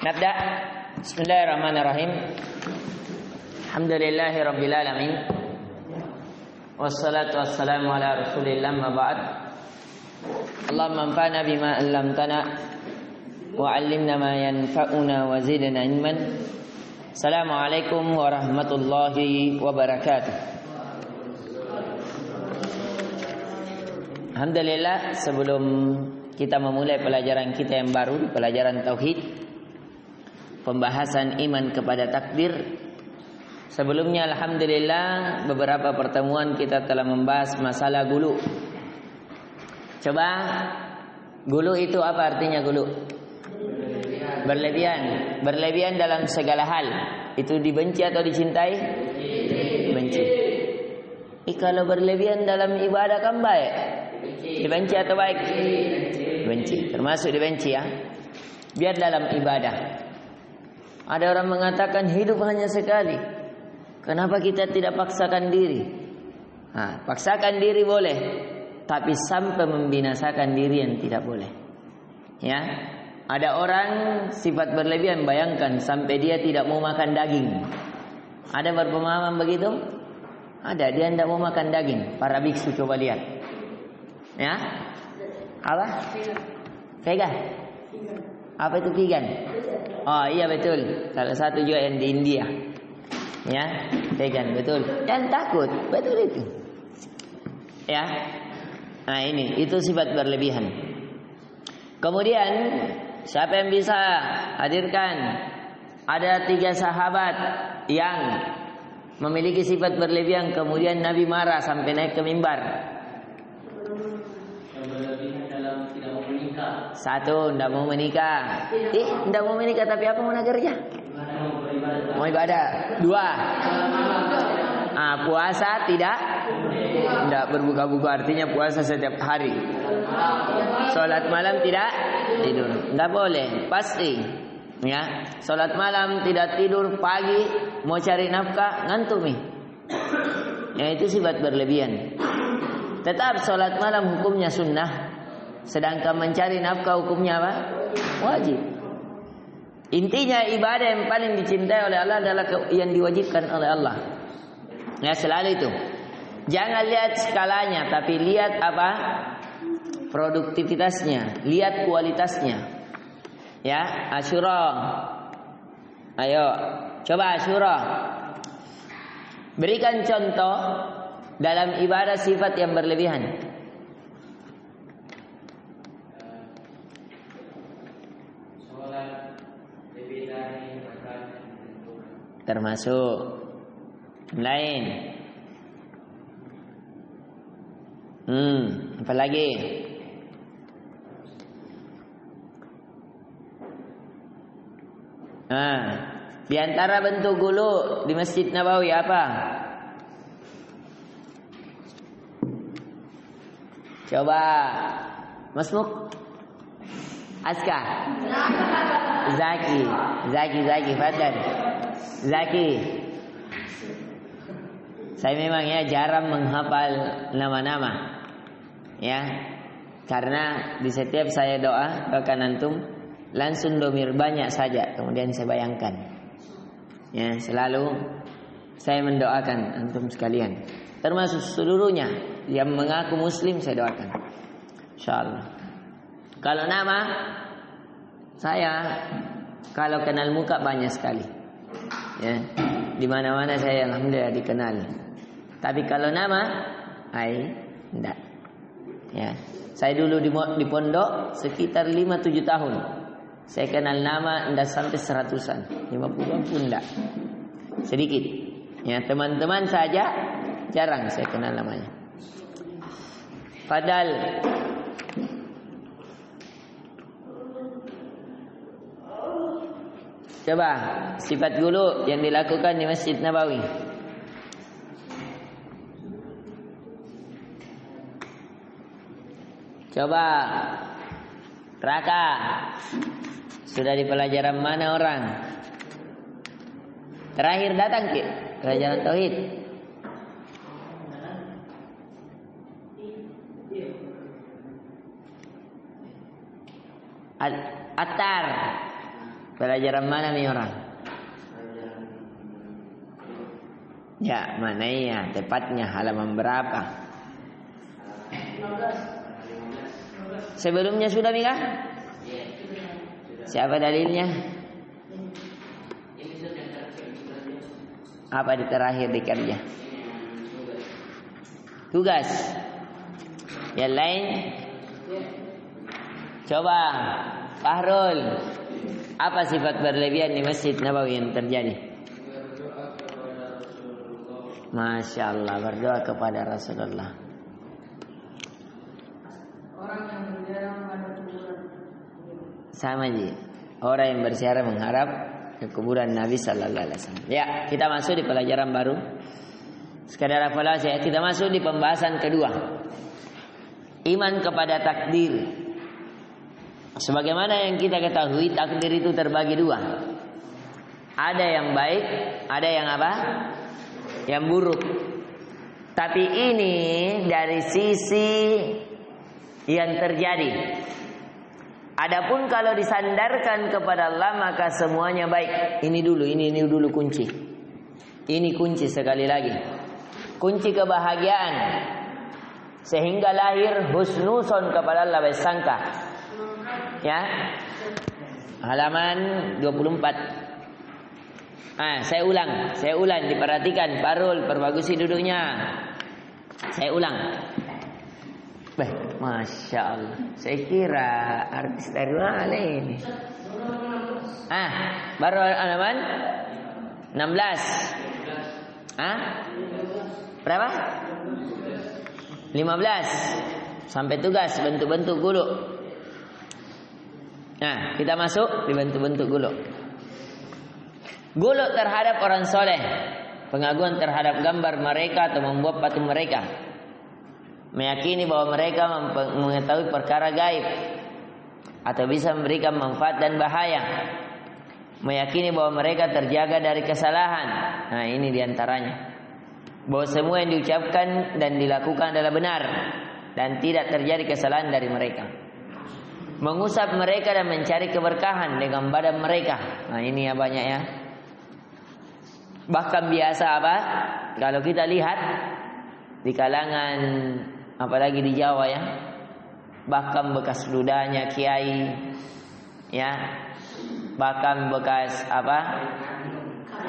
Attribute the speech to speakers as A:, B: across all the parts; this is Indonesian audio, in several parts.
A: Nabda. Bismillahirrahmanirrahim. Alhamdulillahi rabbil alamin. Wassalatu wassalamu ala Rasulillah ma ba'd. Allahumma anfa'na bima 'allamtana wa 'allimna ma yanfa'una wa zidna ilman. Assalamualaikum warahmatullahi wabarakatuh. Alhamdulillah, sebelum kita memulai pelajaran kita yang baru, pelajaran tauhid, pembahasan iman kepada takdir. Sebelumnya alhamdulillah beberapa pertemuan kita telah membahas masalah gulu. Coba, gulu itu apa artinya gulu? Berlebihan. Berlebihan dalam segala hal. Itu dibenci atau dicintai? Benci. Kalau berlebihan dalam ibadah kan baik. Dibenci atau baik? Benci. Termasuk dibenci ya. Biar dalam ibadah. Ada orang mengatakan hidup hanya sekali. Kenapa kita tidak paksakan diri? Paksakan diri boleh, tapi sampai membinasakan diri yang tidak boleh. Ya, ada orang sifat berlebihan. Bayangkan sampai dia tidak mau makan daging. Ada berpemahaman begitu? Ada, dia tidak mau makan daging. Para biksu coba lihat. Ya, apa? Vegan. Apa itu vegan? Oh iya betul. Salah satu juga yang di India. Ya, vegan betul. Jangan takut, betul itu. Ya. Nah ini, itu sifat berlebihan. Kemudian siapa yang bisa hadirkan? Ada 3 sahabat yang memiliki sifat berlebihan, kemudian Nabi marah sampai naik ke mimbar. Satu, tidak mau menikah. Tidak mau menikah, tapi apa mau kerja? Mau ibadah. 2, puasa tidak berbuka-buka, artinya puasa setiap hari. Sholat malam tidak tidur. Tidak boleh, pasti. Ya, sholat malam tidak tidur, pagi mau cari nafkah ngantuk nih. Ya, itu sifat berlebihan. Tetap sholat malam hukumnya sunnah. Sedangkan mencari nafkah hukumnya apa? Wajib. Intinya ibadah yang paling dicintai oleh Allah adalah yang diwajibkan oleh Allah. Ya, selalu itu. Jangan lihat skalanya, tapi lihat apa? Produktivitasnya, lihat kualitasnya. Ya, Asyura. Ayo, coba Asyura. Berikan contoh dalam ibadah sifat yang berlebihan. Termasuk lain. Apa lagi? Di antara bentuk gulu di Masjid Nabawi apa? Coba Masmuk, Aska, Zaki, Fadlan, Zaki. Saya memang ya jarang menghafal nama-nama. Ya, karena di setiap saya doakan antum langsung domir banyak saja, kemudian saya bayangkan. Ya, selalu saya mendoakan antum sekalian, termasuk seluruhnya yang mengaku muslim saya doakan. Insyaallah. Kalau nama saya, kalau kenal muka banyak sekali. Ya, di mana-mana saya alhamdulillah dikenal. Tapi kalau nama, enggak. Ya, saya dulu di pondok sekitar 5-7 tahun. Saya kenal nama enggak sampai 100-an, 50-an pun enggak. Sedikit. Ya, teman-teman saja jarang saya kenal namanya. Padahal coba sifat gulu yang dilakukan di Masjid Nabawi. Coba Raka, sudah di pelajaran mana orang? Terakhir datang ke pelajaran tauhid. Atar. Pelajaran mana nih orang? Ya, mana ya tepatnya halaman berapa? Sebelumnya sudah Mika? Siapa dalilnya? Apa di terakhir dikerja? Tugas. Yang lain? Coba Fahrul, apa sifat berlebihan di Masjid Nabawi yang terjadi? Masya Allah, berdoa kepada Rasulullah.
B: Orang yang berziarah menghadap kuburan.
A: Sama ji. Orang yang berziarah menghadap ke kuburan Nabi Sallallahu Alaihi Wasallam. Ya, kita masuk di pelajaran baru. Sekadar evaluasi ya, kita masuk di pembahasan kedua. Iman kepada takdir. Sebagaimana yang kita ketahui, takdir itu terbagi dua. Ada yang baik, ada yang apa? Yang buruk. Tapi ini dari sisi yang terjadi. Adapun kalau disandarkan kepada Allah maka semuanya baik. Ini dulu kunci. Ini kunci sekali lagi. Kunci kebahagiaan. Sehingga lahir husnuzon kepada Allah, baik sangka. Ya. Halaman 24. Saya ulang, diperhatikan, Parul, perbagusi duduknya. Saya ulang. Masya Allah. Saya kira artis dari mana ini? Baru halaman 16. Berapa? 15. Sampai tugas bentuk-bentuk dulu. Nah, kita masuk di bentuk-bentuk dulu. Gulu terhadap orang soleh, pengaguan terhadap gambar mereka atau membuat patung mereka, meyakini bahwa mereka mengetahui perkara gaib atau bisa memberikan manfaat dan bahaya, meyakini bahwa mereka terjaga dari kesalahan. Nah, ini diantaranya, bahwa semua yang diucapkan dan dilakukan adalah benar dan tidak terjadi kesalahan dari mereka, mengusap mereka dan mencari keberkahan dengan badan mereka. Nah, ini ya banyak ya. Bahkan biasa apa? Kalau kita lihat di kalangan apalagi di Jawa ya, bahkan bekas ludahnya kiai, ya, bahkan bekas apa?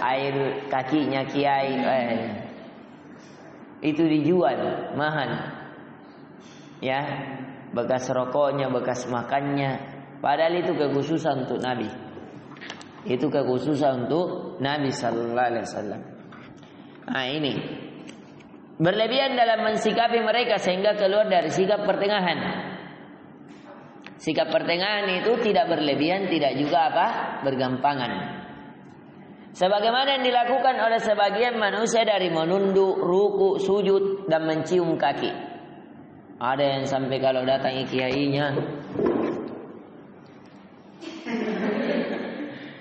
A: Air kakinya kiai, itu dijual mahal, ya, bekas rokoknya, bekas makannya, padahal itu kekhususan untuk Nabi. Itu kekhususan untuk Nabi Sallallahu Alaihi Wasallam. Nah, ini berlebihan dalam mensikapi mereka sehingga keluar dari sikap pertengahan. Sikap pertengahan itu tidak berlebihan, tidak juga apa? Bergampangan. Sebagaimana yang dilakukan oleh sebagian manusia dari menunduk, ruku, sujud dan mencium kaki. Ada yang sampai kalau datangi kiainya,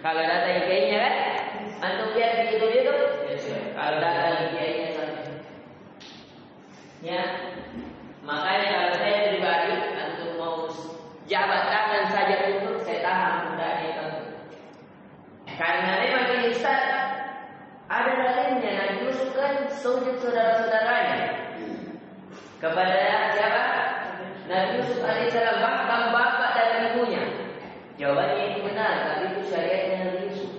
A: kalau datang kiainya kan, antum lihat di YouTube. Kalau datang kiainya ya, makanya kalau saya pribadi, antum mau jabat tangan saja untuk saya tahan mudahnya itu. Karena memang ini Ustaz ada dalilnya Nabi Yusuf kan sujud saudara-saudaranya kepada siapa? Nabi Yusuf alaihissalam, bahkan bapak dan ibunya. Jawabannya itu benar, tapi itu syariatnya Nabi Yusuf.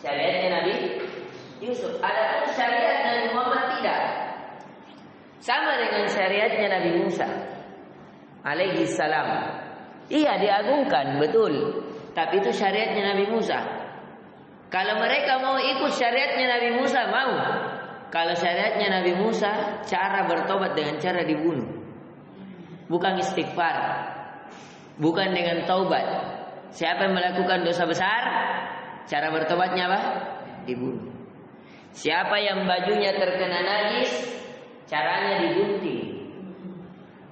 A: Syariatnya Nabi Yusuf. Adapun syariat Nabi Muhammad tidak. Sama dengan syariatnya Nabi Musa alaihi salam. Iya, diagungkan, betul. Tapi itu syariatnya Nabi Musa. Kalau mereka mau ikut syariatnya Nabi Musa, mau. Kalau syariatnya Nabi Musa, cara bertobat dengan cara dibunuh. Bukan istighfar, bukan dengan taubat. Siapa yang melakukan dosa besar, cara bertobatnya apa? Dibunuh. Siapa yang bajunya terkena najis, caranya digunting.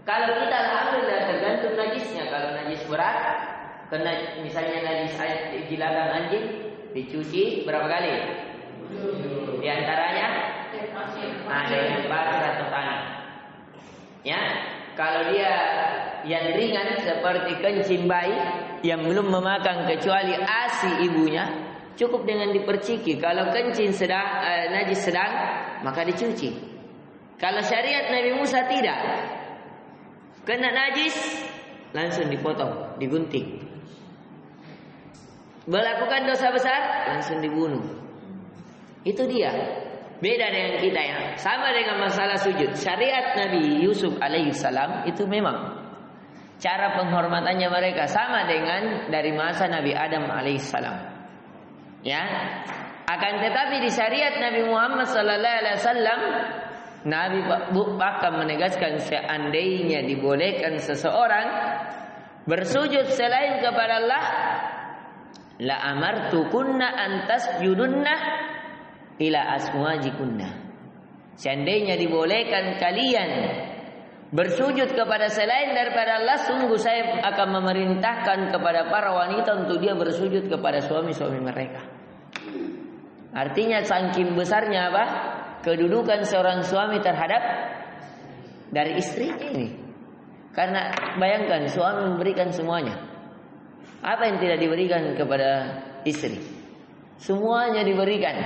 A: Kalau kita alhamdulillah tergantung najisnya. Kalau najis berat, kena misalnya najis jilakan anjing, dicuci berapa kali? Di antaranya dengan pasir atau tanah. Ya, kalau dia yang ringan seperti kencing bayi, yang belum memakan kecuali ASI ibunya, cukup dengan diperciki. Kalau kencing sedang najis sedang, maka dicuci. Kalau syariat Nabi Musa tidak, kena najis langsung dipotong, digunting. Melakukan dosa besar langsung dibunuh. Itu dia. Beda dengan kita ya. Sama dengan masalah sujud. Syariat Nabi Yusuf alaihissalam itu memang cara penghormatannya mereka sama dengan dari masa Nabi Adam alaihissalam. Ya. Akan tetapi di syariat Nabi Muhammad sallallahu alaihi wasallam, Nabi bahkan menegaskan seandainya dibolehkan seseorang bersujud selain kepada Allah, la amartukunna antas judunna ila aswajikunna. Seandainya dibolehkan kalian bersujud kepada selain daripada Allah, sungguh saya akan memerintahkan kepada para wanita untuk dia bersujud kepada suami-suami mereka. Artinya saking besarnya apa? Kedudukan seorang suami terhadap dari istrinya ini. Karena bayangkan suami memberikan semuanya. Apa yang tidak diberikan kepada istri? Semuanya diberikan.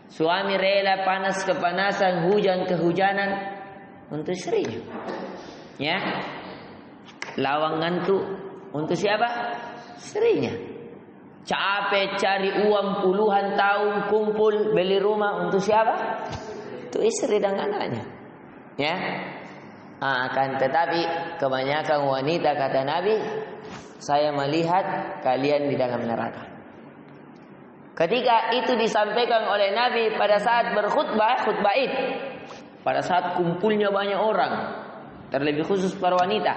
A: Suami rela panas kepanasan, hujan kehujanan untuk istrinya. Ya. Lawang ngantuk untuk siapa? Istrinya. Capek cari uang puluhan tahun kumpul beli rumah untuk siapa? Untuk istri dan anaknya. Ya. Akan tetapi kebanyakan wanita, kata Nabi, saya melihat kalian di dalam neraka. Ketika itu disampaikan oleh Nabi pada saat berkhutbah, khutbah Id, pada saat kumpulnya banyak orang, terlebih khusus para wanita.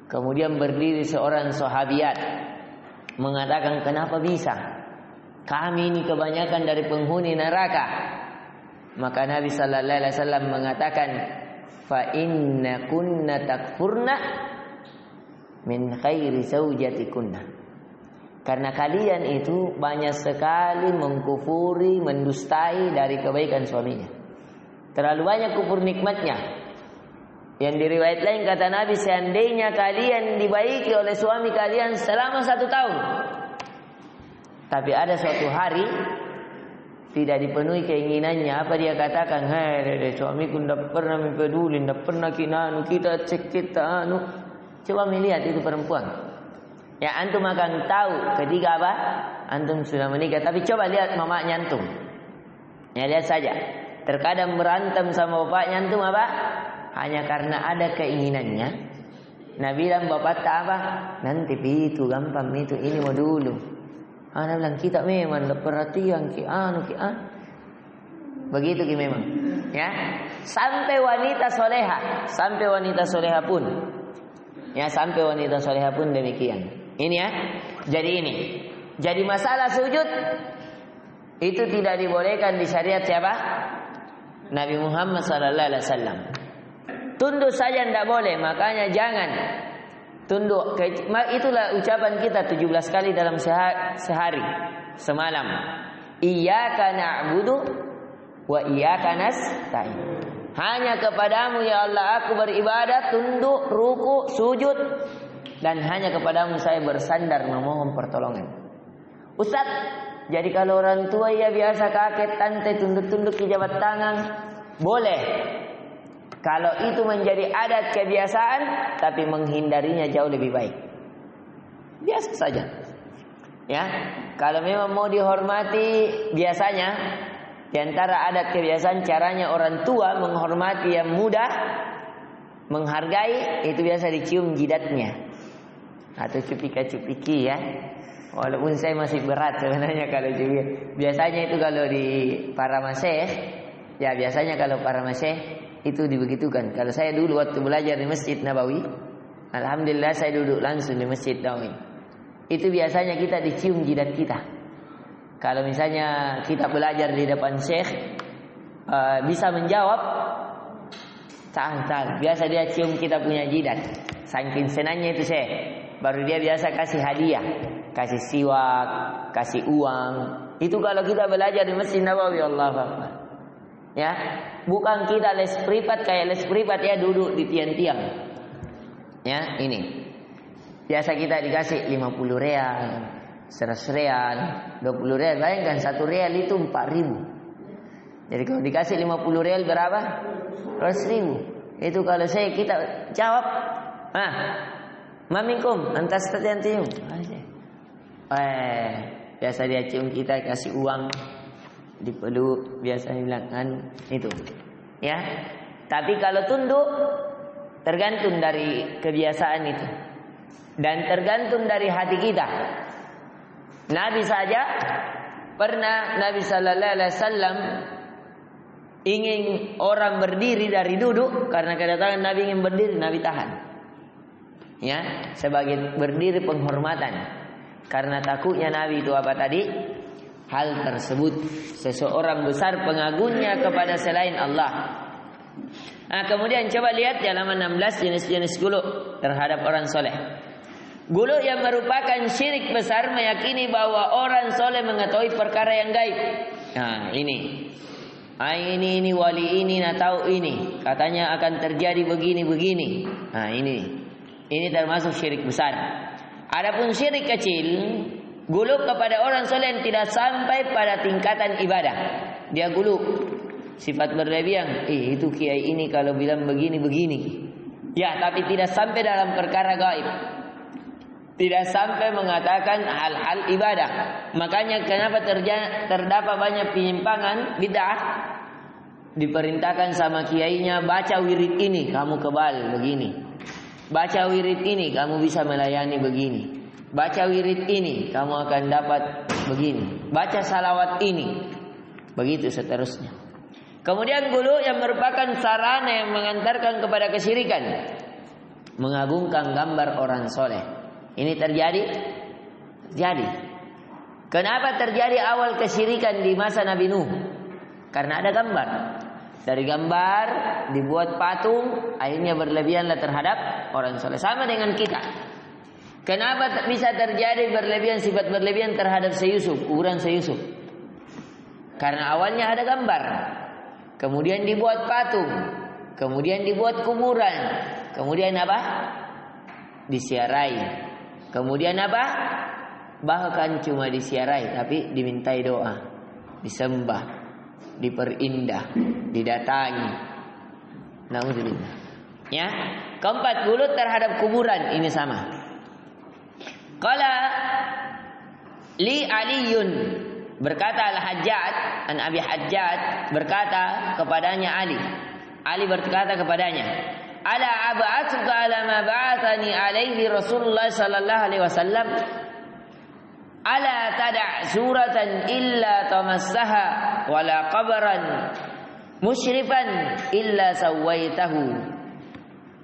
A: Kemudian berdiri seorang sahabiat mengatakan, kenapa bisa? Kami ini kebanyakan dari penghuni neraka. Maka Nabi sallallahu alaihi wasallam mengatakan, fa inna kunna takfurna min khairi zaujatikunna. Karena kalian itu banyak sekali mengkufuri, mendustai dari kebaikan suaminya. Terlalu banyak kufur nikmatnya. Yang di riwayat lain kata Nabi, seandainya kalian dibaiki oleh suami kalian selama 1 tahun, tapi ada suatu hari tidak dipenuhi keinginannya, apa dia katakan? Hei, suamiku tidak pernah peduli, tidak pernah kita cek kita anu. Coba melihat itu perempuan. Ya antum akan tahu ketika apa? Antum sudah menikah. Tapi coba lihat mamanya antum. Ya lihat saja. Terkadang berantem sama bapaknya antum apa? Hanya karena ada keinginannya. Nah bilang bapak tak apa? Nanti itu gampang itu, ini mau dulu. Anak bilang kita memang perhatian ki anu. Begitu ki memang. Ya. Sampai wanita soleha pun. Ya sampai wanita soleha pun demikian. Ini ya. Jadi masalah sujud itu tidak dibolehkan di syariat siapa? Nabi Muhammad sallallahu alaihi wasallam. Tunduk saja tidak boleh, makanya jangan tunduk. Itulah ucapan kita 17 kali dalam sehari semalam. Iyyaka na'budu wa iyyaka nasta'in. Hanya kepadamu ya Allah aku beribadah, tunduk, ruku, sujud, dan hanya kepadamu saya bersandar memohon pertolongan. Ustaz, jadi kalau orang tua ya biasa kakek, tante tunduk-tunduk di jabat tangan, boleh. Kalau itu menjadi adat kebiasaan, tapi menghindarinya jauh lebih baik. Biasa saja. Ya, kalau memang mau dihormati, biasanya di antara adat kebiasaan caranya orang tua menghormati yang muda, menghargai, itu biasa dicium jidatnya atau cupika-cupiki ya. Walaupun saya masih berat sebenarnya kalau cupik. Biasanya itu kalau di para masyayikh, ya biasanya kalau para masyayikh itu dibegitukan. Kalau saya dulu waktu belajar di Masjid Nabawi, alhamdulillah saya duduk langsung di Masjid Nabawi. Itu biasanya kita dicium jidat kita. Kalau misalnya kita belajar di depan syekh, bisa menjawab, tahan. Biasa dia cium kita punya jidat. Saking senangnya itu syekh. Baru dia biasa kasih hadiah, kasih siwak, kasih uang. Itu kalau kita belajar di Masjid Nabawi, Allahu Akbar. Ya, bukan kita les privat kayak les privat ya duduk di tiang-tiang. Ya, ini. Biasa kita dikasih 50 real, 100 real, 20 real. Bayangkan 1 real itu 4.000. Jadi kalau dikasih 50 real berapa? 100.000. Itu kalau kita jawab, Mamikum antas tatiantium. Biasa dia cium kita, kasih uang, dipeluk, biasa bilang kan itu. Ya. Tapi kalau tunduk tergantung dari kebiasaan itu. Dan tergantung dari hati kita. Nabi saja pernah Nabi sallallahu alaihi wasallam ingin orang berdiri dari duduk, karena kedatangan Nabi ingin berdiri, Nabi tahan. Ya, sebagai berdiri penghormatan. Karena takutnya Nabi itu apa tadi? Hal tersebut seseorang besar pengagumnya kepada selain Allah. Nah, kemudian coba lihat di halaman 16 jenis-jenis gulu terhadap orang soleh. Gulu yang merupakan syirik besar meyakini bahwa orang soleh mengetahui perkara yang gaib. Nah, ini wali ini, tahu ini, katanya akan terjadi begini. Nah, ini termasuk syirik besar. Adapun syirik kecil, gulu kepada orang soleh yang tidak sampai pada tingkatan ibadah. Dia gulu sifat berlebihan. Itu kiai ini kalau bilang begini. Ya, tapi tidak sampai dalam perkara gaib. Tidak sampai mengatakan hal-hal ibadah. Makanya kenapa terdapat banyak penyimpangan bid'ah. Diperintahkan sama kiainya, baca wirid ini kamu kebal begini. Baca wirid ini kamu bisa melayani begini. Baca wirid ini kamu akan dapat begini. Baca salawat ini. Begitu seterusnya. Kemudian gulu yang merupakan sarana yang mengantarkan kepada kesyirikan. Mengagungkan gambar orang soleh. Ini terjadi. Kenapa terjadi awal kesyirikan di masa Nabi Nuh? Karena ada gambar. Dari gambar dibuat patung, akhirnya berlebihanlah terhadap orang soleh. Sama dengan kita. Kenapa bisa terjadi sifat berlebihan terhadap kuburan Yusuf? Karena awalnya ada gambar, kemudian dibuat patung, kemudian dibuat kuburan, kemudian apa? Disiarai. Kemudian apa? Bahkan cuma disiarai, tapi dimintai doa, disembah, diperindah, didatangi. Nauzubillah. Ya. Keempat, gulu terhadap kuburan ini sama. Qala li Aliyun, berkata Al-Hajjaj an Abi Hajjaj, berkata kepadanya Ali berkata kepadanya, ala ab'atuka ala ma ba'athani alaihi Rasulullah sallallahu alaihi wasallam, ala tada' suratan illa tamassaha wala qabran musyrifan illa sawaitahu.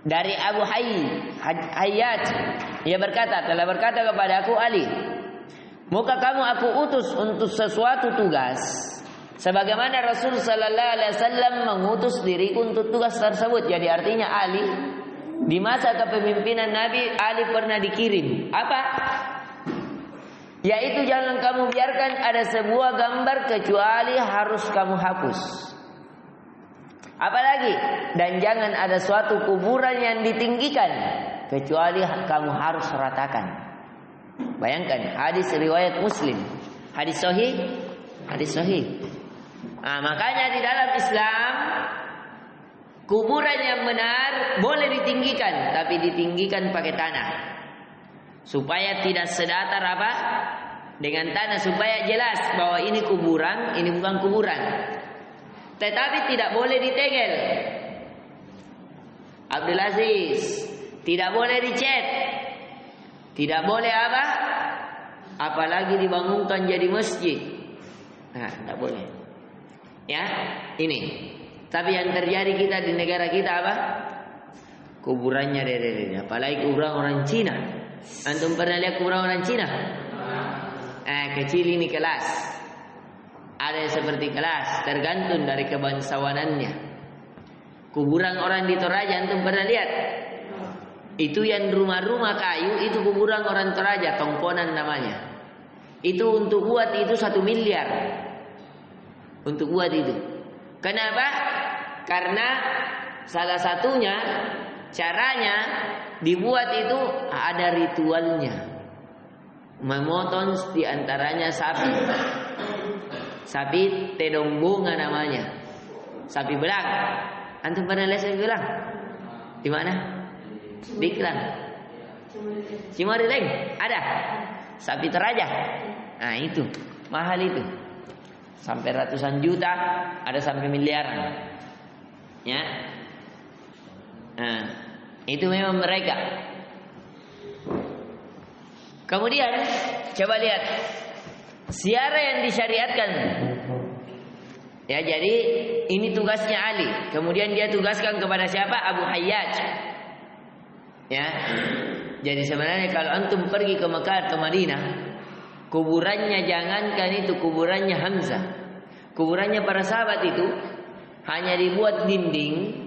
A: Dari Abu Hayyat, ia telah berkata kepada aku, Ali, muka kamu aku utus untuk sesuatu tugas, sebagaimana Rasul sallallahu alaihi wasallam mengutus diriku untuk tugas tersebut. Jadi artinya Ali di masa kepemimpinan Nabi, Ali pernah dikirim apa? Yaitu jangan kamu biarkan ada sebuah gambar kecuali harus kamu hapus. Apalagi, dan jangan ada suatu kuburan yang ditinggikan kecuali kamu harus ratakan. Bayangkan, hadis riwayat Muslim, hadis sahih. Nah, makanya di dalam Islam kuburan yang benar boleh ditinggikan, tapi ditinggikan pakai tanah supaya tidak sedatar apa dengan tanah, supaya jelas bahwa ini kuburan, ini bukan kuburan. Tetapi tidak boleh ditegel. Abdul Aziz, tidak boleh dicat, tidak boleh apa, apalagi dibangunkan jadi masjid. Nah, tidak boleh. Ya, ini. Tapi yang terjadi kita di negara kita apa? Kuburannya dede. Apalagi kuburan orang Cina. Antum pernah lihat kuburan orang Cina? Kecil ini kelas. Ada yang seperti kelas, tergantung dari kebangsawanannya. Kuburan orang di Toraja, antum pernah lihat? Itu yang rumah-rumah kayu, itu kuburan orang Toraja, tongkonan namanya. Itu untuk buat itu 1 miliar. Untuk buat itu. Kenapa? Karena salah satunya caranya dibuat itu ada ritualnya. Memotong diantaranya sapi. Sapi tedombunga namanya. Sapi belang. Antum pernah lihat sapi belang? Di mana? Di Klang. Cimarileng ada. Sapi Toraja. Nah itu mahal itu. Sampai ratusan juta, ada sampai miliaran. Ya. Nah, itu memang mereka. Kemudian coba lihat ziarah yang disyariatkan. Ya, jadi ini tugasnya Ali. Kemudian dia tugaskan kepada siapa? Abu Hayyaj. Ya. Jadi sebenarnya kalau antum pergi ke Mekah atau Madinah, kuburannya jangankan itu kuburannya Hamzah. Kuburannya para sahabat itu hanya dibuat dinding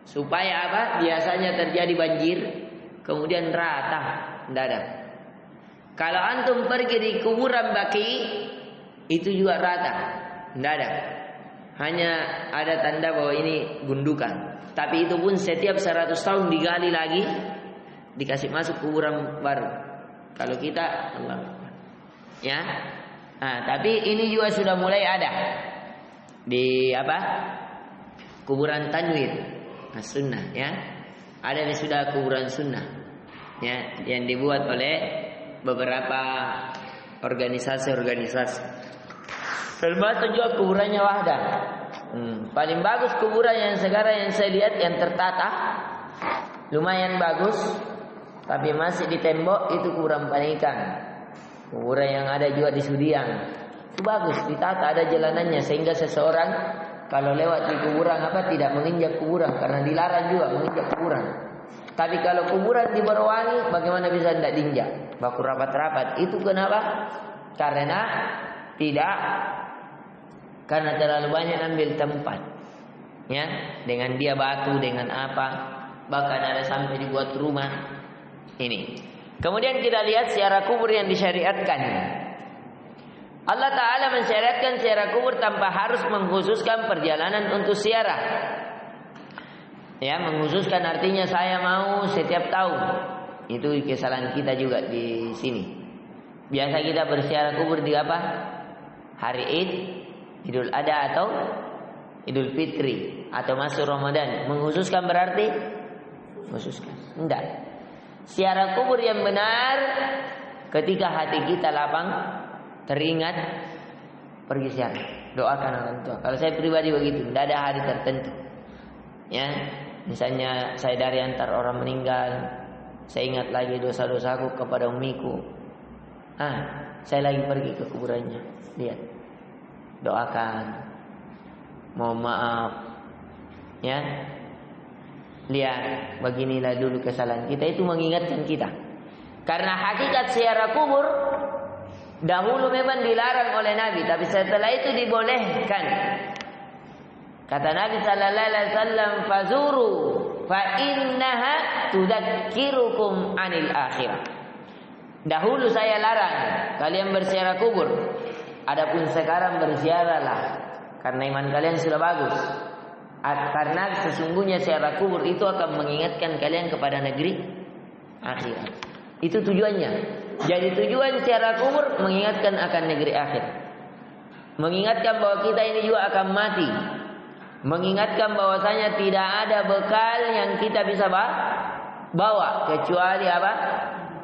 A: supaya apa? Biasanya terjadi banjir, kemudian rata, tidak ada. Kalau antum pergi di kuburan Baqi, itu juga rata, tidak ada. Hanya ada tanda bahwa ini gundukan. Tapi itu pun setiap 100 tahun digali lagi, dikasih masuk kuburan baru. Kalau kita, Allah, ya. Nah, tapi ini juga sudah mulai ada di apa? Kuburan Tanwir, sunnah, ya. Ada yang sudah kuburan sunnah, ya, yang dibuat oleh beberapa organisasi. Termasuk juga kuburannya Wahdah. Paling bagus kuburan yang sekarang yang saya lihat yang tertata, lumayan bagus, tapi masih di tembok itu kuburan Panikan. Kuburan yang ada juga di Sudiang, itu bagus, ditata, ada jalanannya sehingga seseorang kalau lewat di kuburan apa tidak menginjak kuburan karena dilarang juga menginjak kuburan. Tapi kalau kuburan di Borowangi, bagaimana bisa tidak diinjak? Baku rapat-rapat. Itu kenapa? Karena terlalu banyak ambil tempat. Ya, dengan dia batu, dengan apa? Bahkan ada sampai dibuat rumah. Ini. Kemudian kita lihat ziarah kubur yang disyariatkan. Allah Ta'ala mensyariatkan ziarah kubur tanpa harus mengkhususkan perjalanan untuk ziarah. Ya, mengkhususkan artinya saya mau setiap tahun. Itu kesalahan kita juga di sini. Biasa kita berziarah kubur di apa? Hari Id, Idul Adha atau Idul Fitri atau masuk Ramadan. Mengkhususkan berarti khususkan. Enggak. Ziarah kubur yang benar ketika hati kita lapang, teringat, pergi ziarah, doakan orang tua. Kalau saya pribadi begitu, tidak ada hari tertentu. Ya, misalnya saya dari antar orang meninggal, saya ingat lagi dosa-dosaku kepada ummiku. Saya lagi pergi ke kuburannya, lihat, doakan, mohon maaf, ya. Lihat, beginilah dulu kesalahan kita, itu mengingatkan kita. Karena hakikat ziarah kubur dahulu memang dilarang oleh Nabi, tapi setelah itu dibolehkan. Kata Nabi sallallahu alaihi wasallam, "Fazuru fa innaha tudzakirukum anil akhirah." Dahulu saya larang kalian berziarah kubur. Adapun sekarang berziarahlah karena iman kalian sudah bagus. Karena sesungguhnya ziarah kubur itu akan mengingatkan kalian kepada negeri akhirat. Itu tujuannya. Jadi tujuan ziarah kubur mengingatkan akan negeri akhirat. Mengingatkan bahwa kita ini juga akan mati. Mengingatkan bahwasanya tidak ada bekal yang kita bisa bawa kecuali apa?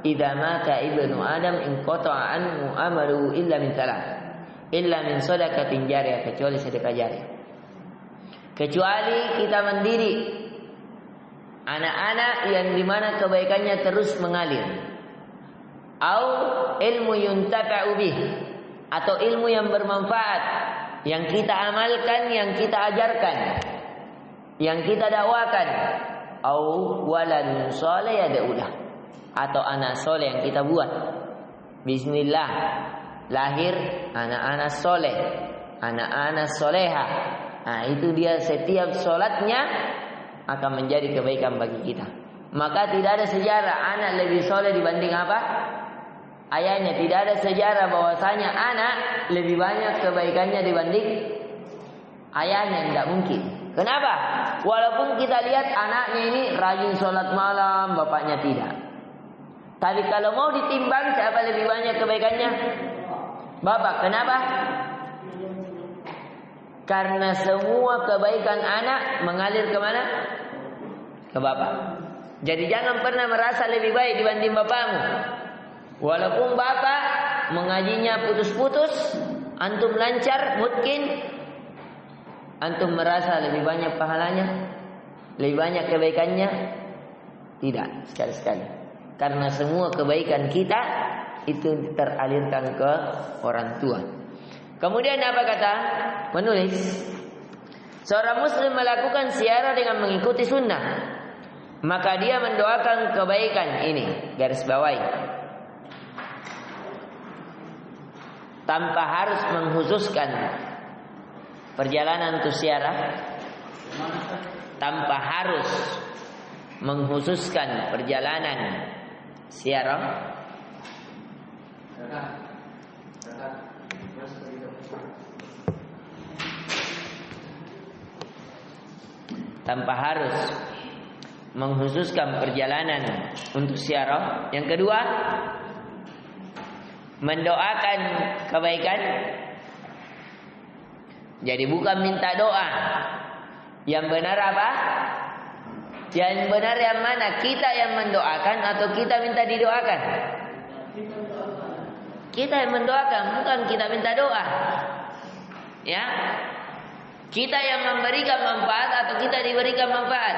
A: Idza mata ibnu Adam inqata'a anhu amaluhu illa min thalath. Illa min shadaqatin jariyah, kecuali sedekah jariah. Kecuali kita mendidik anak-anak yang dimana kebaikannya terus mengalir, au ilmu yuntafa'u bih, atau ilmu yang bermanfaat yang kita amalkan, yang kita ajarkan, yang kita dakwakan, au waladun saleh yad'ulah, atau anak soleh yang kita buat. Bismillah, lahir anak-anak soleh, anak-anak soleha. Nah, itu dia setiap sholatnya akan menjadi kebaikan bagi kita. Maka tidak ada sejarah anak lebih soleh dibanding apa? Ayahnya. Tidak ada sejarah bahwasanya anak lebih banyak kebaikannya dibanding ayahnya. Tidak mungkin. Kenapa? Walaupun kita lihat anaknya ini rajin sholat malam, bapaknya tidak. Tapi kalau mau ditimbang siapa lebih banyak kebaikannya? Bapak. Kenapa? Karena semua kebaikan anak mengalir kemana? Ke bapak. Jadi jangan pernah merasa lebih baik dibanding bapakmu. Walaupun bapak mengajinya putus-putus, antum lancar, mungkin antum merasa lebih banyak pahalanya, lebih banyak kebaikannya. Tidak, sekali-sekali. Karena semua kebaikan kita itu teralirkan ke orang tua. Kemudian apa kata penulis? Seorang muslim melakukan ziarah dengan mengikuti sunnah, maka dia mendoakan kebaikan ini, garis bawahi, tanpa harus menghususkan perjalanan untuk ziarah, tanpa harus menghususkan perjalanan ziarah, tanpa harus menghususkan perjalanan untuk ziarah. Yang kedua, mendoakan kebaikan. Jadi bukan minta doa. Yang benar apa? Yang benar yang mana? Kita yang mendoakan atau kita minta didoakan? Kita yang mendoakan, bukan kita minta doa. Ya. Kita yang memberikan manfaat atau kita diberikan manfaat?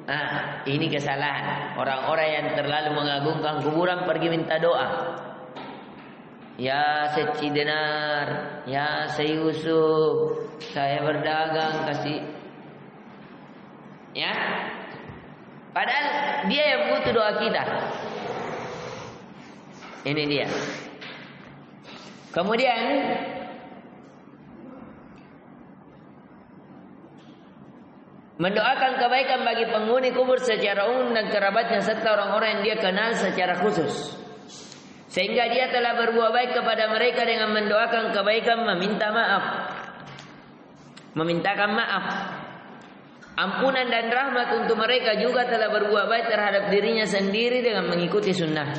A: Nah, ini kesalahan orang-orang yang terlalu mengagungkan kuburan pergi minta doa. Ya Syekh Cidenar, ya Syekh Yusuf, saya berdagang kasih. Ya. Padahal dia yang butuh doa kita. Ini dia. Kemudian mendoakan kebaikan bagi penghuni kubur secara umum dan kerabatnya serta orang-orang yang dia kenal secara khusus. Sehingga dia telah berbuat baik kepada mereka dengan mendoakan kebaikan, meminta maaf, memintakan maaf, ampunan dan rahmat untuk mereka. Juga telah berbuat baik terhadap dirinya sendiri dengan mengikuti sunnah,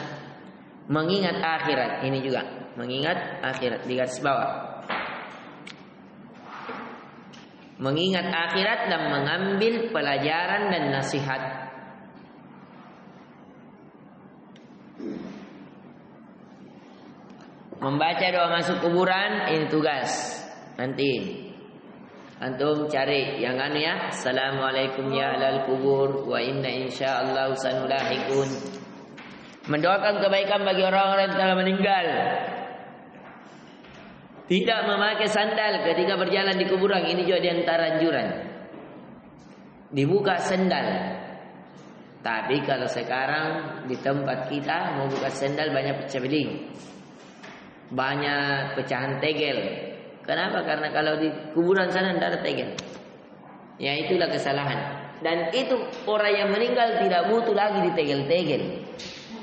A: mengingat akhirat. Ini juga mengingat akhirat di garis bawah. Mengingat akhirat dan mengambil pelajaran dan nasihat. Membaca doa masuk kuburan ini tugas. Nanti antum cari yang anu ya. Assalamualaikum ya ahlal kubur wa inna insyaallah sanulahikun. Mendoakan kebaikan bagi orang-orang yang telah meninggal. Tidak memakai sandal ketika berjalan di kuburan. Ini juga diantara anjuran. Dibuka sandal. Tapi kalau sekarang di tempat kita mau buka sandal banyak pecah beling, banyak pecahan tegel. Kenapa? Karena kalau di kuburan sana tidak ada tegel. Ya itulah kesalahan. Dan itu orang yang meninggal tidak butuh lagi ditegel-tegel.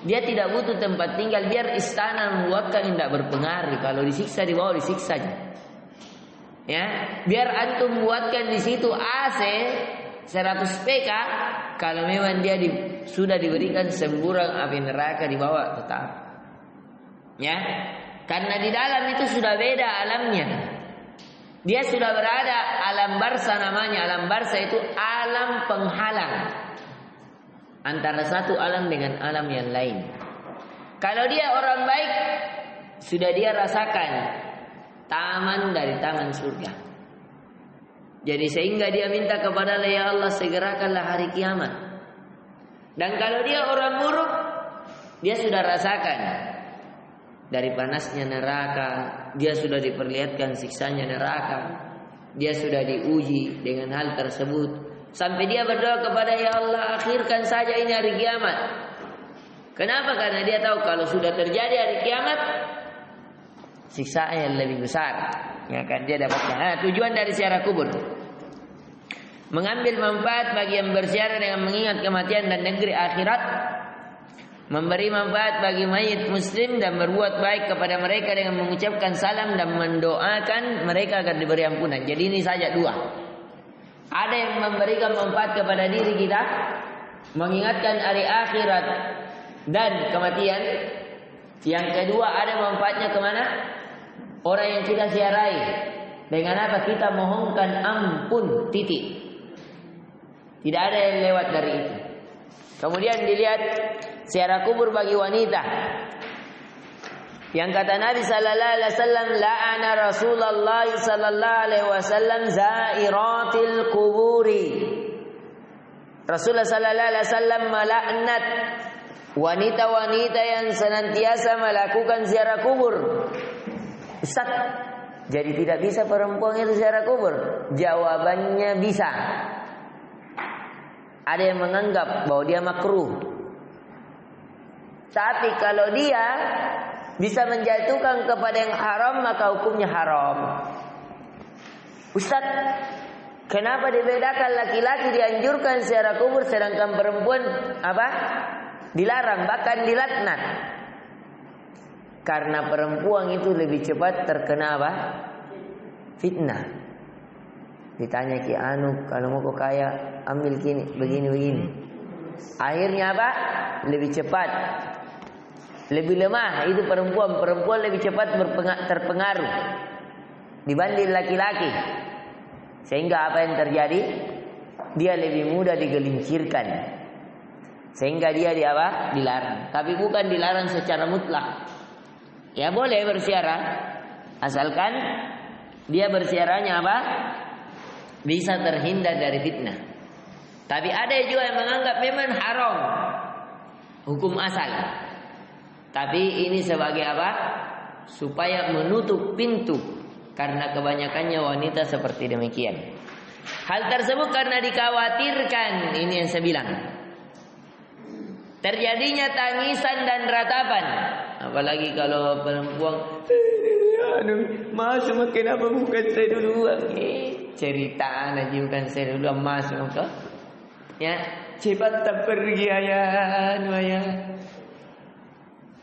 A: Dia tidak butuh tempat tinggal. Biar istana membuatkan tidak berpengaruh. Kalau disiksa di bawah disiksa aja. Ya, biar antum buatkan di situ AC 100 PK. Kalau memang dia sudah diberikan semburan api neraka di bawah tetap. Ya, karena di dalam itu sudah beda alamnya. Dia sudah berada alam barza namanya. Alam barza itu alam penghalang antara satu alam dengan alam yang lain. Kalau dia orang baik, sudah dia rasakan taman dari taman surga. Jadi sehingga dia minta kepada Allah, ya Allah segerakanlah hari kiamat. Dan kalau dia orang buruk, dia sudah rasakan dari panasnya neraka, dia sudah diperlihatkan siksanya neraka, dia sudah diuji dengan hal tersebut. Sampai dia berdoa kepada ya Allah akhirkan saja ini hari kiamat. Kenapa? Karena dia tahu kalau sudah terjadi hari kiamat, siksaan yang lebih besar yang akan dia dapatkan. Nah, tujuan dari ziarah kubur mengambil manfaat bagi yang berziarah dengan mengingat kematian dan negeri akhirat, memberi manfaat bagi mayit muslim dan berbuat baik kepada mereka dengan mengucapkan salam dan mendoakan mereka agar diberi ampunan. Jadi ini saja dua. Ada yang memberikan manfaat kepada diri kita, mengingatkan hari akhirat dan kematian. Yang kedua, ada manfaatnya kemana? Orang yang kita ziarahi. Dengan apa? Kita mohonkan ampun, titik. Tidak ada yang lewat dari itu. Kemudian dilihat ziarah kubur bagi wanita. Yang kata Nabi sallallahu alaihi wasallam, la'ana Rasulullah sallallahu alaihi wasallam zairatil kuburi. Rasulullah sallallahu alaihi wasallam melaknat wanita-wanita yang senantiasa melakukan ziarah kubur. Ustaz, jadi tidak bisa perempuan itu ziarah kubur? Jawabannya bisa. Ada yang menganggap bahwa dia makruh. Tapi kalau dia bisa menjatuhkan kepada yang haram, maka hukumnya haram. Ustaz, kenapa dibedakan laki-laki dianjurkan ziarah kubur sedangkan perempuan apa? Dilarang, bahkan dilaknat. Karena perempuan itu lebih cepat terkena apa? Fitnah. Ditanya Ki Anu, kalau mau kau kaya, ambil gini, begini. Akhirnya apa? Lebih cepat. Lebih lemah itu perempuan. Perempuan lebih cepat terpengaruh dibanding laki-laki. Sehingga apa yang terjadi? Dia lebih mudah digelincirkan. Sehingga dia dilarang. Tapi bukan dilarang secara mutlak. Ya boleh bersiarah, asalkan dia bersiarahnya apa? Bisa terhindar dari fitnah. Tapi ada juga yang menganggap memang haram, hukum asal. Tapi ini sebagai apa? Supaya menutup pintu. Karena kebanyakannya wanita seperti demikian. Hal tersebut karena dikhawatirkan, ini yang saya bilang, terjadinya tangisan dan ratapan. Apalagi kalau perempuan, mas kenapa bukan saya duluan? Cerita aja bukan saya duluan, mas maka ya cepat tak pergi ayah.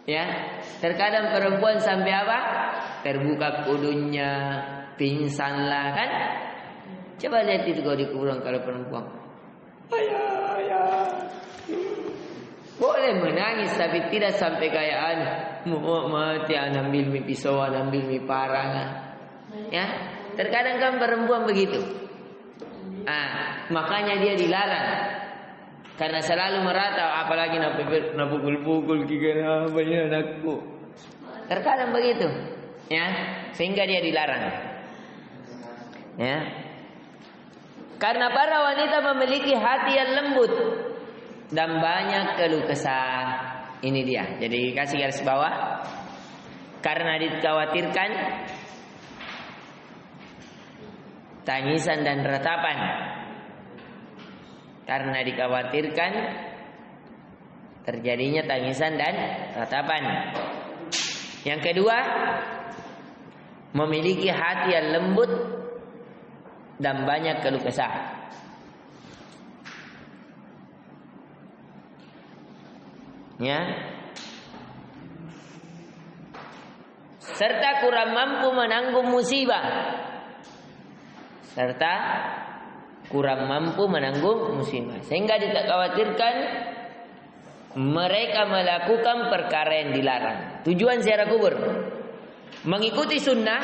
A: Ya, terkadang perempuan sampai apa? Terbuka kudunnya, pingsan lah kan? Coba lihat itu kalau di kuburan kalau perempuan. Ayah. Boleh menangis tapi tidak sampai kayak mau mati, ambil mi pisau, ambil mi parang. Ya, terkadang kan perempuan begitu. Makanya dia dilarang. Karena selalu merata, apalagi napukul-pukul kikana banyak anakku. Terkadang begitu, ya, sehingga dia dilarang. Ya. Karena para wanita memiliki hati yang lembut dan banyak keluh kesah. Ini dia. Jadi kasih garis bawah. Karena dikhawatirkan tangisan dan ratapan. Karena dikhawatirkan terjadinya tangisan dan ratapan. Yang kedua, memiliki hati yang lembut dan banyak keluh kesah. Ya. Serta kurang mampu menanggung musibah. Sehingga dikhawatirkan mereka melakukan perkara yang dilarang. Tujuan ziarah kubur mengikuti sunnah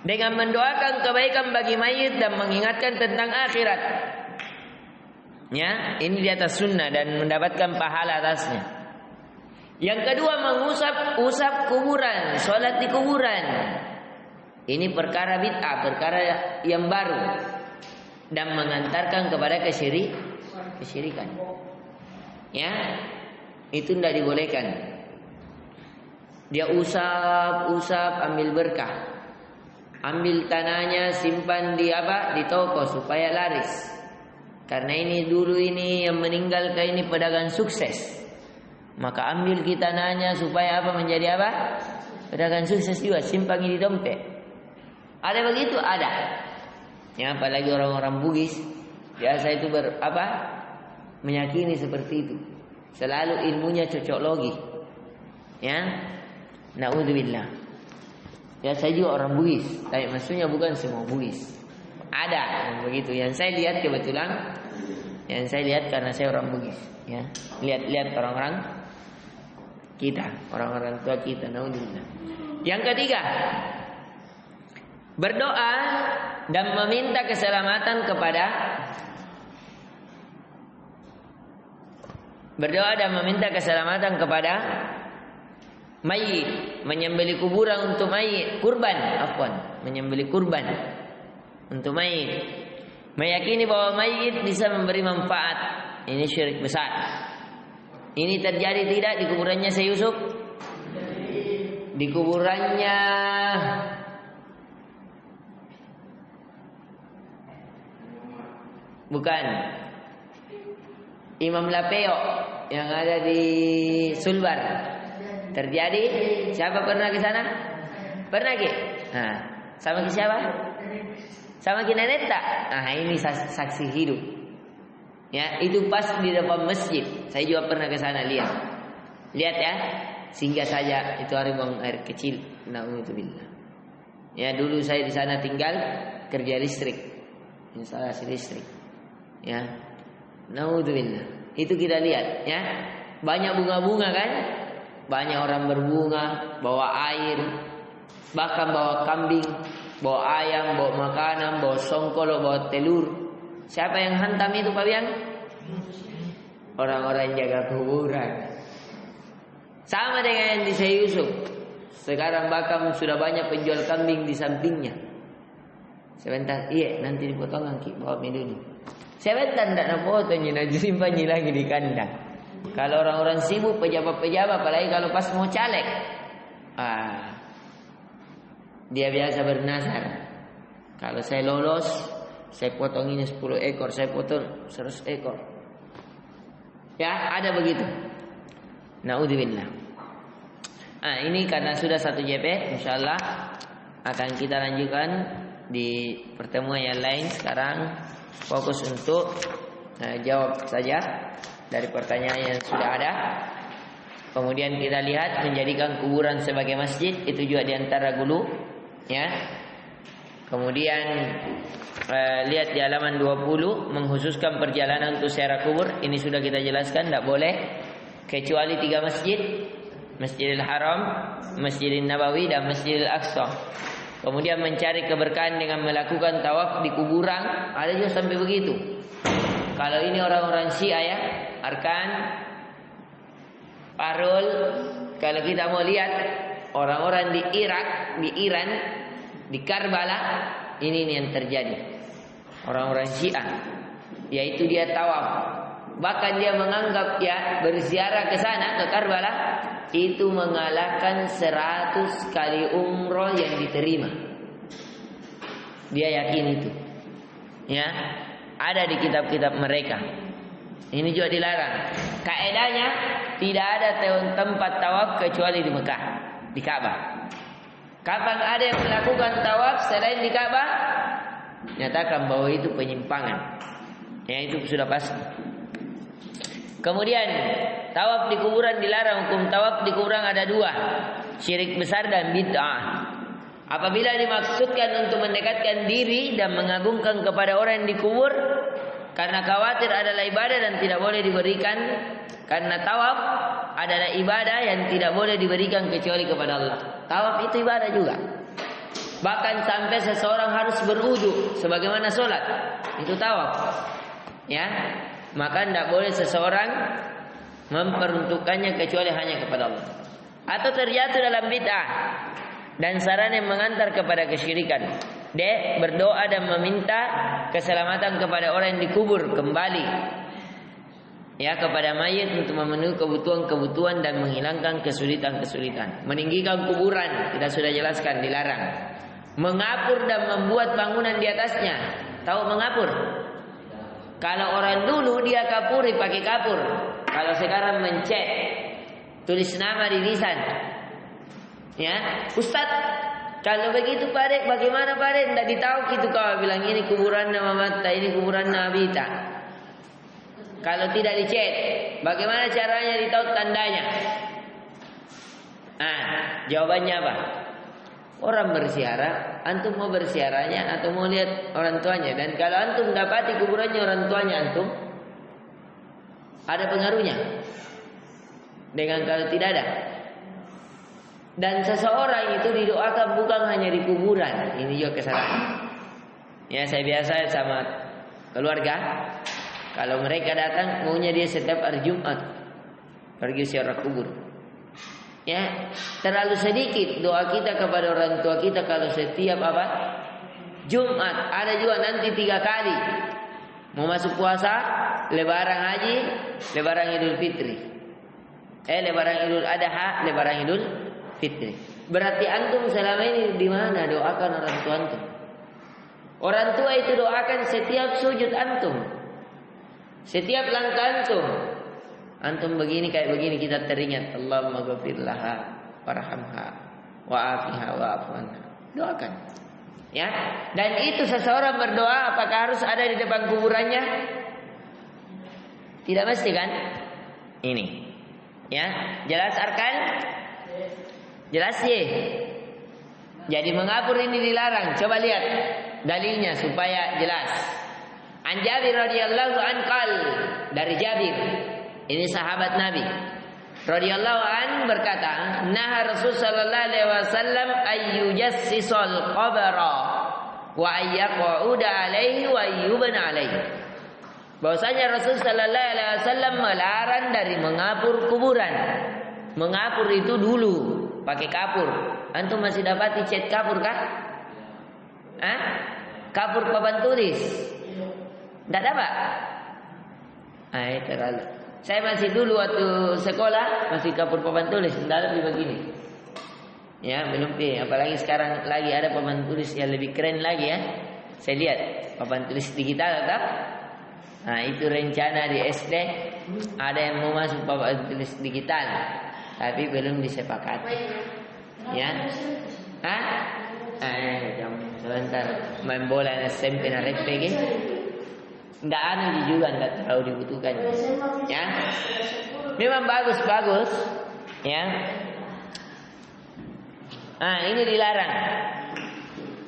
A: dengan mendoakan kebaikan bagi mayit dan mengingatkan tentang akhirat. Ya, ini di atas sunnah dan mendapatkan pahala atasnya. Yang kedua, mengusap kuburan, sholat di kuburan. Ini perkara bid'ah, perkara yang baru dan mengantarkan kepada kesyirikan. Ya, itu tidak dibolehkan. Dia usap, ambil berkah, ambil tanahnya, simpan di toko supaya laris. Karena ini dulu ini yang meninggal ini pedagang sukses. Maka ambil kita tanahnya supaya menjadi pedagang sukses juga, simpan di dompet. Ada begitu? Ada. Ya, apalagi orang-orang Bugis biasa itu meyakini seperti itu. Selalu ilmunya cocoklogi. Ya. Naudzubillah. Ya, saya juga orang Bugis, tapi maksudnya bukan semua Bugis. Ada begitu. Yang saya lihat kebetulan, yang saya lihat karena saya orang Bugis, ya. Lihat orang-orang kita, orang-orang tua kita. Naudzubillah. Yang ketiga, berdoa dan meminta keselamatan kepada mayit, menyembelih kuburan untuk mayit, menyembelih kurban untuk mayit, meyakini bahwa mayit bisa memberi manfaat. Ini syirik besar. Ini terjadi tidak di kuburannya Syekh Yusuf? Di kuburannya bukan Imam Lapeo yang ada di Sulbar. Terjadi. Siapa pernah ke sana? Pernah ke? Nah, sama ke siapa? Sama ke nenek tak? Nah, ini saksi hidup. Ya, itu pas di depan masjid. Saya juga pernah ke sana lihat. Lihat ya. Singgah saja, itu air kecil. Nauzubillah. Ya, dulu saya di sana tinggal kerja listrik. Instalasi listrik. Ya. Nauzubillah. Itu kita lihat ya. Banyak bunga-bunga kan? Banyak orang berbunga, bawa air, bahkan bawa kambing, bawa ayam, bawa makanan, bawa songkol, bawa telur. Siapa yang hantam itu Pak Bian? Orang-orang yang jaga kuburan. Sama dengan yang di Syekh Yusuf. Sekarang bahkan sudah banyak penjual kambing di sampingnya. Sebentar, iya nanti dipotong Ki, bawa dulu. Sebentar tidak nak potongnya, nanti simpan lagi di kandang. Kalau orang-orang sibuk, pejabat-pejabat, apalagi kalau pas mau caleg, dia biasa bernazar. Kalau saya lolos, saya potong ini 10 ekor, saya potong 100 ekor. Ya, ada begitu. Naudzubillah. Ini karena sudah 1 JP, insyaallah akan kita lanjutkan di pertemuan yang lain. Sekarang fokus untuk jawab saja dari pertanyaan yang sudah ada. Kemudian kita lihat menjadikan kuburan sebagai masjid, itu juga diantara gulu, ya. Kemudian lihat di halaman 20, mengkhususkan perjalanan untuk ziarah kubur. Ini sudah kita jelaskan, tidak boleh kecuali 3 masjid: Masjidil Haram, Masjidil Nabawi, dan Masjidil Aqsa. Kemudian mencari keberkahan dengan melakukan tawaf di kuburan, ada juga sampai begitu. Kalau ini orang-orang Syiah ya, Arkan, Parul. Kalau kita mau lihat orang-orang di Irak, di Iran, di Karbala, ini yang terjadi. Orang-orang Syiah, yaitu dia tawaf. Bahkan dia menganggap ya berziarah ke sana, ke Karbala, itu mengalahkan 100 kali umroh yang diterima. Dia yakin itu. Ya, ada di kitab-kitab mereka. Ini juga dilarang. Kaedahnya tidak ada tempat tawaf kecuali di Mekah, di Ka'bah. Kapan ada yang melakukan tawaf selain di Ka'bah, nyatakan bahwa itu penyimpangan. Ya, itu sudah pasti. Kemudian tawaf di kuburan dilarang. Hukum tawaf di kuburan ada 2, syirik besar dan bid'ah. Apabila dimaksudkan untuk mendekatkan diri dan mengagungkan kepada orang yang dikubur, karena khawatir adalah ibadah dan tidak boleh diberikan, karena tawaf adalah ibadah yang tidak boleh diberikan kecuali kepada Allah. Tawaf itu ibadah juga. Bahkan sampai seseorang harus berwudu sebagaimana sholat, itu tawaf. Ya, maka tidak boleh seseorang memperuntukkannya kecuali hanya kepada Allah. Atau terjatuh dalam bid'ah dan saran yang mengantar kepada kesyirikan. D. Berdoa dan meminta keselamatan kepada orang yang dikubur kembali, ya, kepada mayit untuk memenuhi kebutuhan-kebutuhan dan menghilangkan kesulitan-kesulitan. Meninggikan kuburan kita sudah jelaskan dilarang. Mengapur dan membuat bangunan di atasnya. Tahu mengapur? Kalau orang dulu dia kapuri pakai kapur. Kalau sekarang mencet, tulis nama di lisan. Ya, Ustaz, kalau begitu Pak Dek, bagaimana Pak Dek? Tidak ditahu gitu kau bilang ini kuburan nama Mata, ini kuburan Nabi tak. Kalau tidak dicet, bagaimana caranya ditahu tandanya? Jawabannya apa? Orang bersiara, antum mau bersiaranya atau mau lihat orang tuanya? Dan kalau antum dapati kuburannya orang tuanya antum, ada pengaruhnya dengan kalau tidak ada. Dan seseorang itu didoakan bukan hanya di kuburan. Ini juga kesalahan. Ya, saya biasa sama keluarga, kalau mereka datang maunya dia setiap hari Jumat pergi ziarah kubur. Ya, terlalu sedikit doa kita kepada orang tua kita kalau setiap apa? Jumat. Ada juga nanti 3 kali. Mau masuk puasa, lebaran haji, lebaran Idul Fitri. Lebaran Idul Adha, lebaran Idul Fitri. Berarti antum selama ini di mana doakan orang tua antum? Orang tua itu doakan setiap sujud antum. Setiap langkah antum. Antum begini kayak begini kita teringat Allahumma ghafir laha warhamha wa'afiha wa'fu anha. Doakan. Ya. Dan itu seseorang berdoa apakah harus ada di depan kuburannya? Tidak mesti kan? Ini. Ya, jelas arkan? Jelas ye. Jadi mengapur ini dilarang. Coba lihat dalilnya supaya jelas. An Jabir radhiyallahu anhu dari Jabir. Ini sahabat Nabi radhiyallahu an berkata, "Naha Rasul sallallahu alaihi wasallam ayyujassisal qabra wa ayyaquda alaihi wa yubna alaihi." Bahwasanya Rasul sallallahu alaihi wasallam melarang dari mengapur kuburan. Mengapur itu dulu pakai kapur. Antum masih dapati cat kapur kah? Kapur papan tulis. Enggak dapat? Terlalu. Saya masih dulu waktu sekolah masih kapur papan tulis, dalam di begini. Ya, belum apalagi sekarang lagi ada papan tulis yang lebih keren lagi ya. Saya lihat papan tulis digital tak? Nah, itu rencana di SD ada yang mau masuk papan tulis digital, tapi belum disepakati. Ya. Sebentar main bola SMP na RPG. Nggak aneh juga, nggak terlalu dibutuhkan. Ya, memang bagus, ya. Ini dilarang.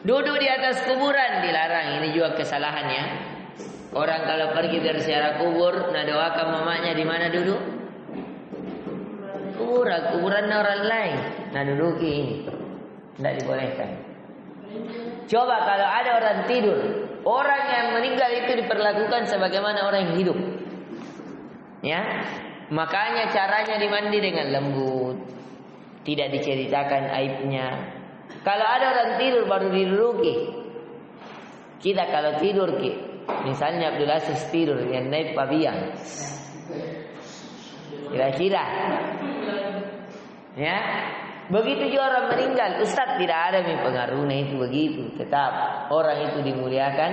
A: Duduk di atas kuburan dilarang. Ini juga kesalahan ya. Orang kalau pergi berziarah kubur, nah doakan mamanya di mana duduk? Kuburan orang lain. Nah duduki ini, nggak dibolehkan. Coba kalau ada orang tidur. Orang yang meninggal itu diperlakukan sebagaimana orang yang hidup. Ya. Makanya caranya dimandi dengan lembut. Tidak diceritakan aibnya. Kalau ada orang tidur baru diduduki. Kita kalau tidur misalnya Abdul Aziz tidur yang naik pabian. Kira-kira. Ya. Begitu juga orang meninggal, Ustaz tidak ada pengaruhnya itu begitu. Tetap orang itu dimuliakan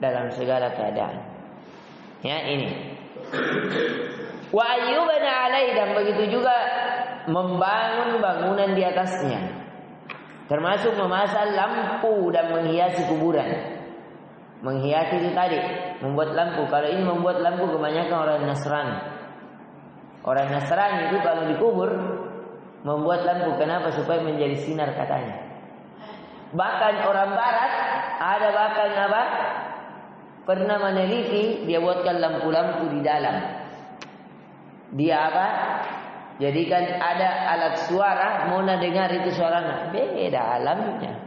A: dalam segala keadaan. Ya ini. Wa ayyubana alai, dan begitu juga membangun bangunan di atasnya. Termasuk memasang lampu dan menghiasi kuburan. Menghiasi itu tadi, membuat lampu. Kalau ini membuat lampu kebanyakan orang Nasrani. Orang Nasrani itu kalau dikubur membuat lampu, kenapa? Supaya menjadi sinar katanya. Bahkan orang Barat ada bahkan apa? Pernah meneliti, dia buatkan lampu-lampu di dalam. Dia apa? Jadikan ada alat suara, mau dengar itu suaranya. Beda alamnya.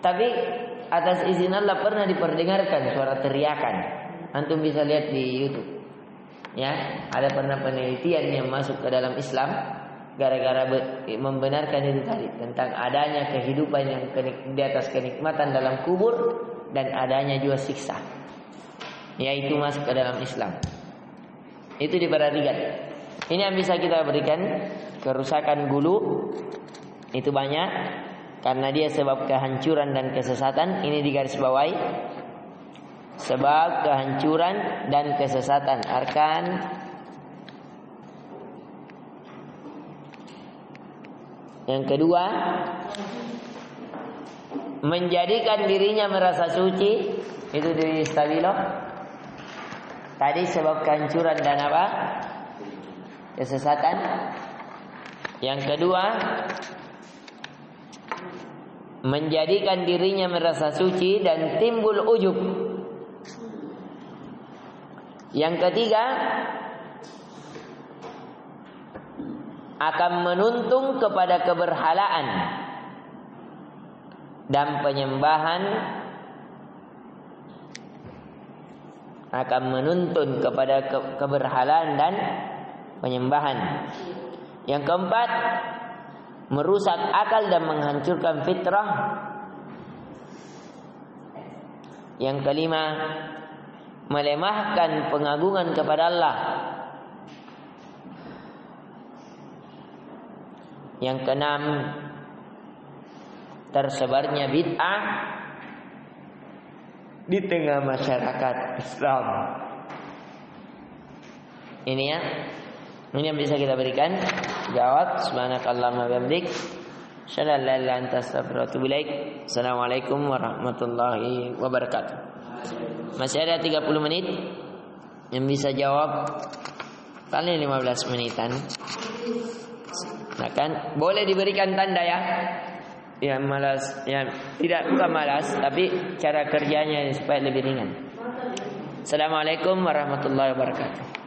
A: Tapi atas izin Allah pernah diperdengarkan suara teriakan. Antum bisa lihat di YouTube. Ya, ada pernah penelitian yang masuk ke dalam Islam. Gara-gara membenarkan itu tadi tentang adanya kehidupan yang di atas kenikmatan dalam kubur dan adanya juga siksa, yaitu masuk ke dalam Islam. Itu diperhatikan. Ini yang bisa kita berikan. Kerusakan gulu itu banyak karena dia sebab kehancuran dan kesesatan. Ini digarisbawahi, sebab kehancuran dan kesesatan. Arkan yang kedua, menjadikan dirinya merasa suci. Itu dari stabilo. Tadi sebab kehancuran dan apa? Kesesatan. Yang kedua, menjadikan dirinya merasa suci dan timbul ujub. Yang ketiga, akan menuntun kepada keberhalaan dan penyembahan, akan menuntun kepada keberhalaan dan penyembahan. Yang keempat, merusak akal dan menghancurkan fitrah. Yang kelima, melemahkan pengagungan kepada Allah. Yang keenam, tersebarnya bid'ah di tengah masyarakat Islam. Ini ya, ini yang bisa kita berikan jawab. Subhanakallahumma wa bihamdik, asyhadu an la ilaha illa anta astaghfiruka wa atubu ilaik. Assalamualaikum warahmatullahi wabarakatuh. Masih ada 30 menit yang bisa jawab, paling 15 menitan. Nah kan, boleh diberikan tanda ya. Yang malas, yang tidak, bukan malas, tapi cara kerjanya supaya lebih ringan. Assalamualaikum warahmatullahi wabarakatuh.